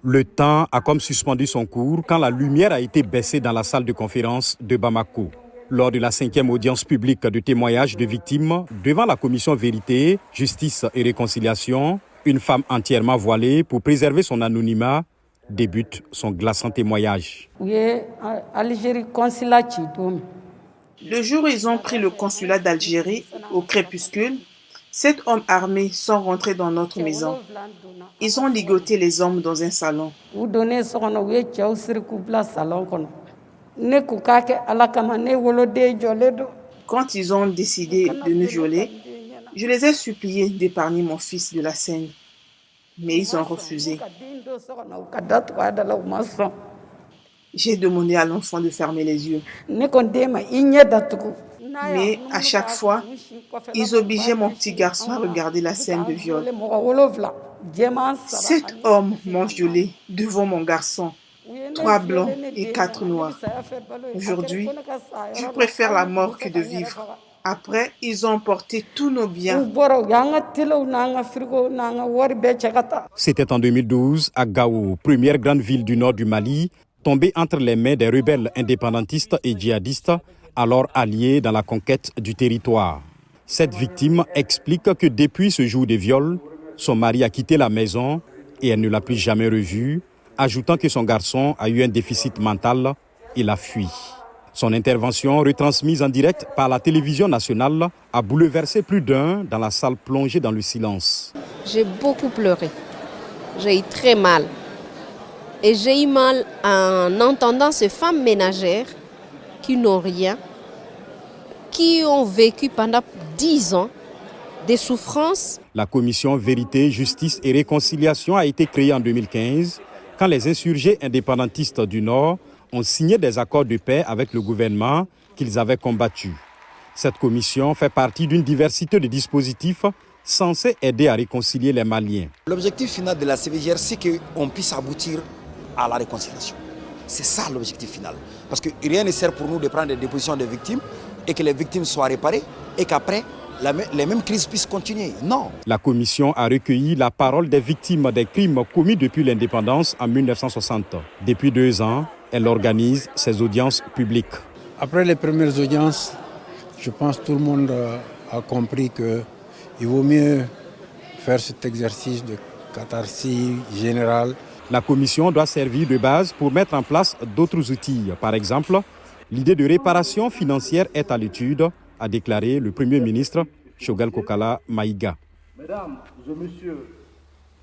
Le temps a comme suspendu son cours quand la lumière a été baissée dans la salle de conférence de Bamako. Lors de la 5e audience publique de témoignage de victimes devant la commission Vérité, Justice et Réconciliation, une femme entièrement voilée pour préserver son anonymat débute son glaçant témoignage. Le jour où ils ont pris le consulat d'Algérie, au crépuscule, 7 hommes armés sont rentrés dans notre maison. Ils ont ligoté les hommes dans un salon. Quand ils ont décidé de nous violer, je les ai suppliés d'épargner mon fils de la scène. Mais ils ont refusé. J'ai demandé à l'enfant de fermer les yeux. Mais à chaque fois, ils obligeaient mon petit garçon à regarder la scène de viol. 7 hommes m'ont violé devant mon garçon, 3 blancs et 4 noirs. Aujourd'hui, je préfère la mort que de vivre. Après, ils ont emporté tous nos biens. C'était en 2012, à Gao, première grande ville du nord du Mali, tombée entre les mains des rebelles indépendantistes et djihadistes, alors alliés dans la conquête du territoire. Cette victime explique que depuis ce jour de viol, son mari a quitté la maison et elle ne l'a plus jamais revu, ajoutant que son garçon a eu un déficit mental et l'a fui. Son intervention, retransmise en direct par la télévision nationale, a bouleversé plus d'un dans la salle plongée dans le silence. J'ai beaucoup pleuré. J'ai eu très mal. Et j'ai eu mal en entendant ces femmes ménagères qui n'ont rien, qui ont vécu pendant 10 ans des souffrances. La commission Vérité, Justice et Réconciliation a été créée en 2015 quand les insurgés indépendantistes du Nord ont signé des accords de paix avec le gouvernement qu'ils avaient combattu. Cette commission fait partie d'une diversité de dispositifs censés aider à réconcilier les Maliens. L'objectif final de la CVJR, c'est qu'on puisse aboutir à la réconciliation. C'est ça l'objectif final. Parce que rien ne sert pour nous de prendre des dépositions des victimes et que les victimes soient réparées et qu'après, les mêmes crises puissent continuer. Non. La commission a recueilli la parole des victimes des crimes commis depuis l'indépendance en 1960. Depuis 2 ans, elle organise ses audiences publiques. Après les premières audiences, je pense que tout le monde a compris qu'il vaut mieux faire cet exercice de catharsis générale. La commission doit servir de base pour mettre en place d'autres outils. Par exemple, l'idée de réparation financière est à l'étude, a déclaré le Premier ministre Choguel Kokala Maïga. Mesdames et messieurs,